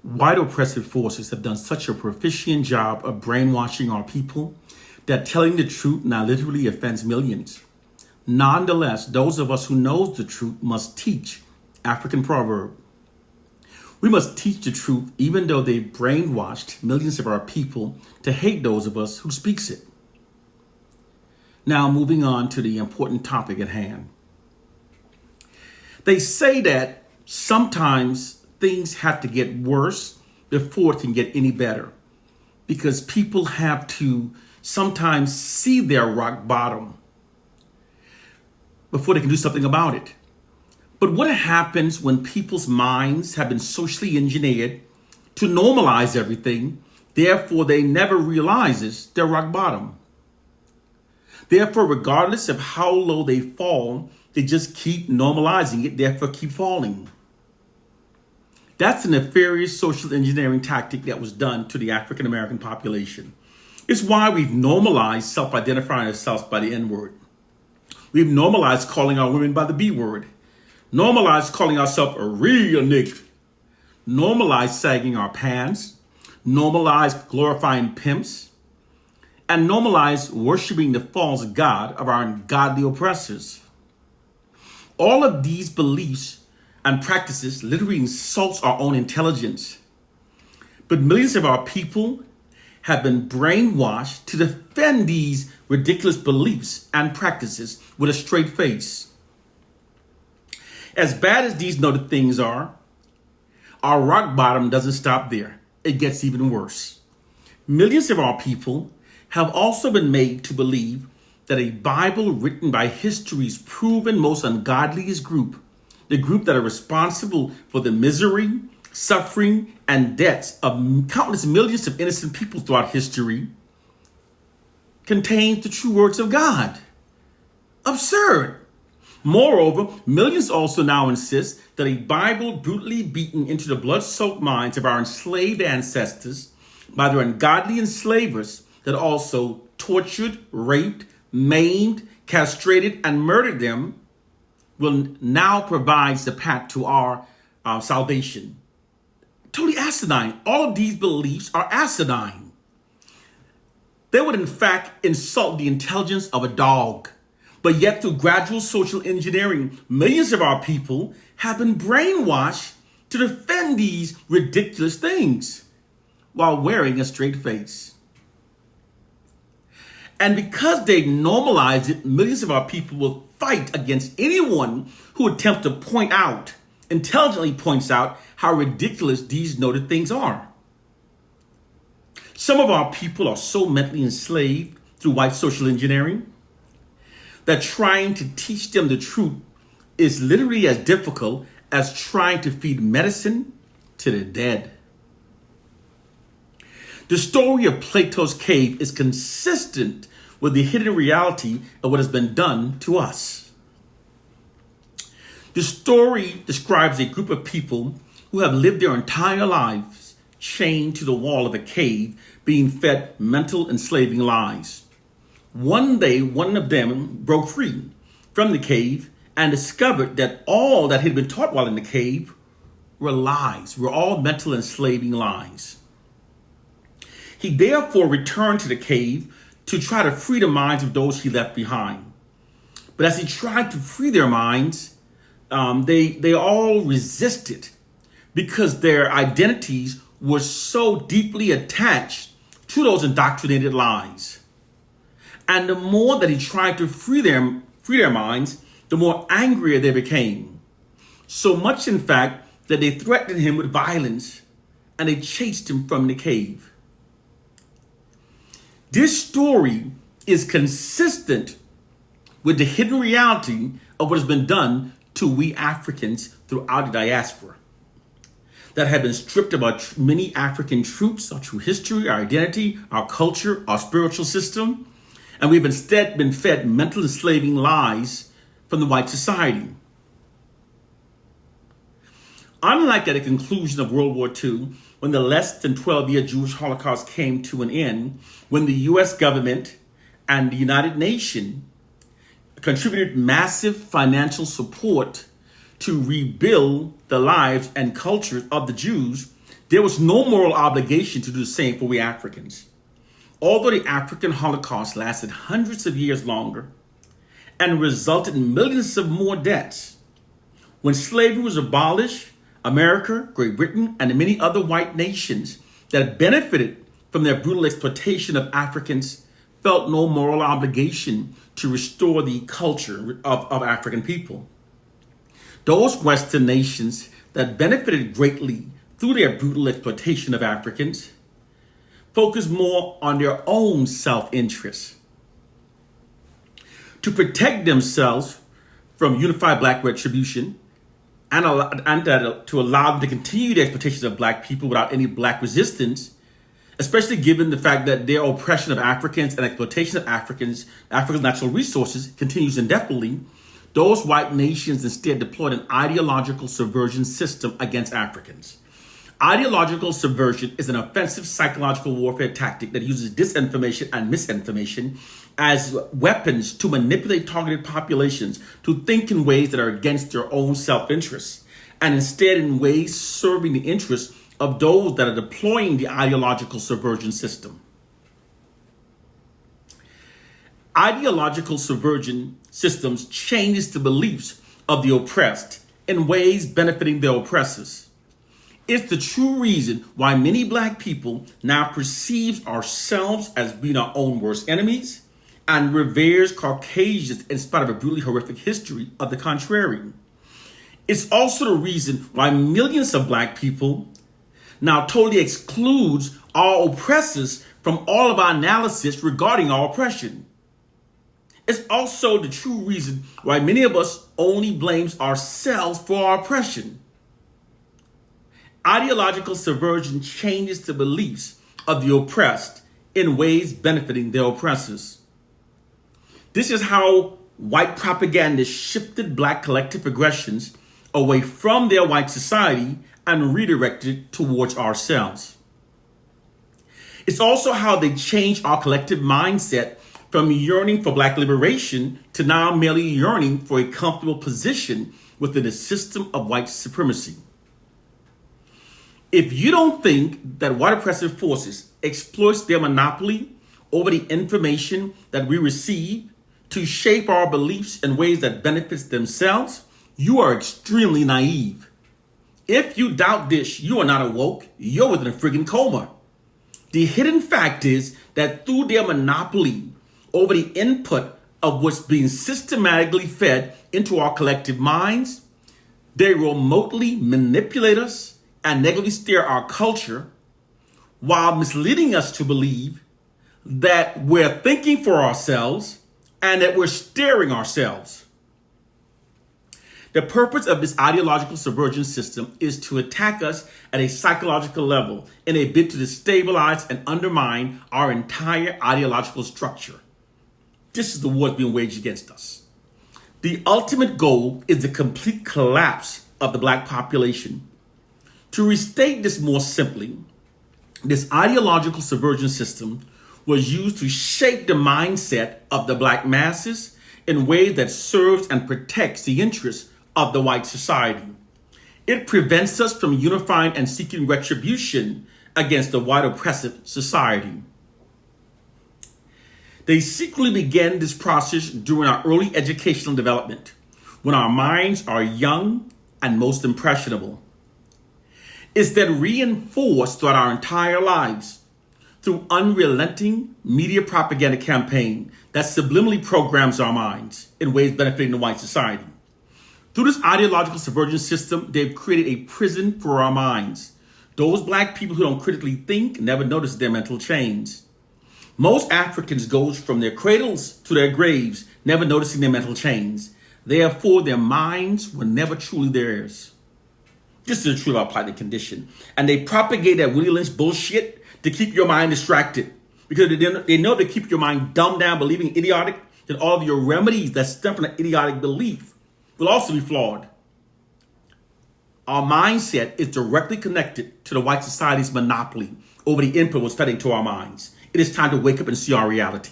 White oppressive forces have done such a proficient job of brainwashing our people that telling the truth now literally offends millions. Nonetheless, those of us who know the truth must teach. African proverb. We must teach the truth even though they've brainwashed millions of our people to hate those of us who speaks it. Now moving on to the important topic at hand. They say that sometimes things have to get worse before it can get any better, because people have to sometimes see their rock bottom before they can do something about it. But what happens when people's minds have been socially engineered to normalize everything, therefore they never realizes their rock bottom? Therefore, regardless of how low they fall, they just keep normalizing it, therefore keep falling. That's a nefarious social engineering tactic that was done to the African American population. It's why we've normalized self-identifying ourselves by the N-word. We've normalized calling our women by the B-word. Normalized calling ourselves a real nigga. Normalized sagging our pants. Normalized glorifying pimps. And normalized worshiping the false god of our ungodly oppressors. All of these beliefs and practices literally insults our own intelligence. But millions of our people have been brainwashed to defend these ridiculous beliefs and practices with a straight face. As bad as these noted things are, our rock bottom doesn't stop there. It gets even worse. Millions of our people have also been made to believe that a Bible written by history's proven most ungodliest group, the group that are responsible for the misery, suffering, and deaths of countless millions of innocent people throughout history, contains the true words of God. Absurd. Moreover, millions also now insist that a Bible brutally beaten into the blood-soaked minds of our enslaved ancestors by their ungodly enslavers that also tortured, raped, maimed, castrated, and murdered them will now provides the path to our salvation. Totally asinine. All of these beliefs are asinine. They would in fact insult the intelligence of a dog. But yet through gradual social engineering, millions of our people have been brainwashed to defend these ridiculous things while wearing a straight face. And because they normalize it, millions of our people will fight against anyone who attempts to intelligently points out how ridiculous these noted things are. Some of our people are so mentally enslaved through white social engineering that trying to teach them the truth is literally as difficult as trying to feed medicine to the dead. The story of Plato's cave is consistent with the hidden reality of what has been done to us. The story describes a group of people who have lived their entire lives chained to the wall of a cave, being fed mental enslaving lies. One day, one of them broke free from the cave and discovered that all that had been taught while in the cave were lies, were all mental enslaving lies. He therefore returned to the cave to try to free the minds of those he left behind. But as he tried to free their minds, they all resisted because their identities were so deeply attached to those indoctrinated lies. And the more that he tried to free their minds, the more angrier they became. So much, in fact, that they threatened him with violence and they chased him from the cave. This story is consistent with the hidden reality of what has been done to we Africans throughout the diaspora that have been stripped of our many African truths, our true history, our identity, our culture, our spiritual system, and we've instead been fed mental enslaving lies from the white society. Unlike at the conclusion of World War II, when the less than 12-year Jewish Holocaust came to an end, when the U.S. government and the United Nations contributed massive financial support to rebuild the lives and culture of the Jews, There was no moral obligation to do the same for we Africans. Although the African Holocaust lasted hundreds of years longer and resulted in millions of more deaths, when slavery was abolished, America, Great Britain, and many other white nations that benefited from their brutal exploitation of Africans felt no moral obligation to restore the culture of African people. Those Western nations that benefited greatly through their brutal exploitation of Africans focused more on their own self-interest. To protect themselves from unified black retribution and to allow them to continue the exploitation of black people without any black resistance, especially given the fact that their oppression of Africans and exploitation of Africans' natural resources continues indefinitely, those white nations instead deployed an ideological subversion system against Africans. Ideological subversion is an offensive psychological warfare tactic that uses disinformation and misinformation as weapons to manipulate targeted populations to think in ways that are against their own self-interest, and instead in ways serving the interests of those that are deploying the ideological subversion system. Ideological subversion systems changes the beliefs of the oppressed in ways benefiting their oppressors. It's the true reason why many black people now perceive ourselves as being our own worst enemies and reveres Caucasians in spite of a brutally horrific history of the contrary. It's also the reason why millions of black people now totally excludes our oppressors from all of our analysis regarding our oppression. It's also the true reason why many of us only blames ourselves for our oppression. Ideological subversion changes the beliefs of the oppressed in ways benefiting their oppressors. This is how white propaganda shifted black collective aggressions away from their white society and redirected towards ourselves. It's also how they changed our collective mindset from yearning for black liberation to now merely yearning for a comfortable position within a system of white supremacy. If you don't think that white oppressive forces exploit their monopoly over the information that we receive to shape our beliefs in ways that benefits themselves, you are extremely naive. If you doubt this, you are not awoke, you're within a friggin' coma. The hidden fact is that through their monopoly over the input of what's being systematically fed into our collective minds, they remotely manipulate us and negatively steer our culture while misleading us to believe that we're thinking for ourselves and that we're steering ourselves. The purpose of this ideological subversion system is to attack us at a psychological level in a bid to destabilize and undermine our entire ideological structure. This is the war being waged against us. The ultimate goal is the complete collapse of the black population. To restate this more simply, this ideological subversion system was used to shape the mindset of the black masses in ways that serves and protects the interests of the white society. It prevents us from unifying and seeking retribution against the white oppressive society. They secretly began this process during our early educational development, when our minds are young and most impressionable. It's then reinforced throughout our entire lives through unrelenting media propaganda campaign that subliminally programs our minds in ways benefiting the white society. Through this ideological subversion system, they've created a prison for our minds. Those black people who don't critically think never notice their mental chains. Most Africans go from their cradles to their graves, never noticing their mental chains. Therefore, their minds were never truly theirs. This is the truth about plighted condition. And they propagate that Willie Lynch bullshit to keep your mind distracted. Because they know they keep your mind dumbed down, believing idiotic, that all of your remedies that stem from an idiotic belief will also be flawed. Our mindset is directly connected to the white society's monopoly over the input was fed into our minds. It is time to wake up and see our reality.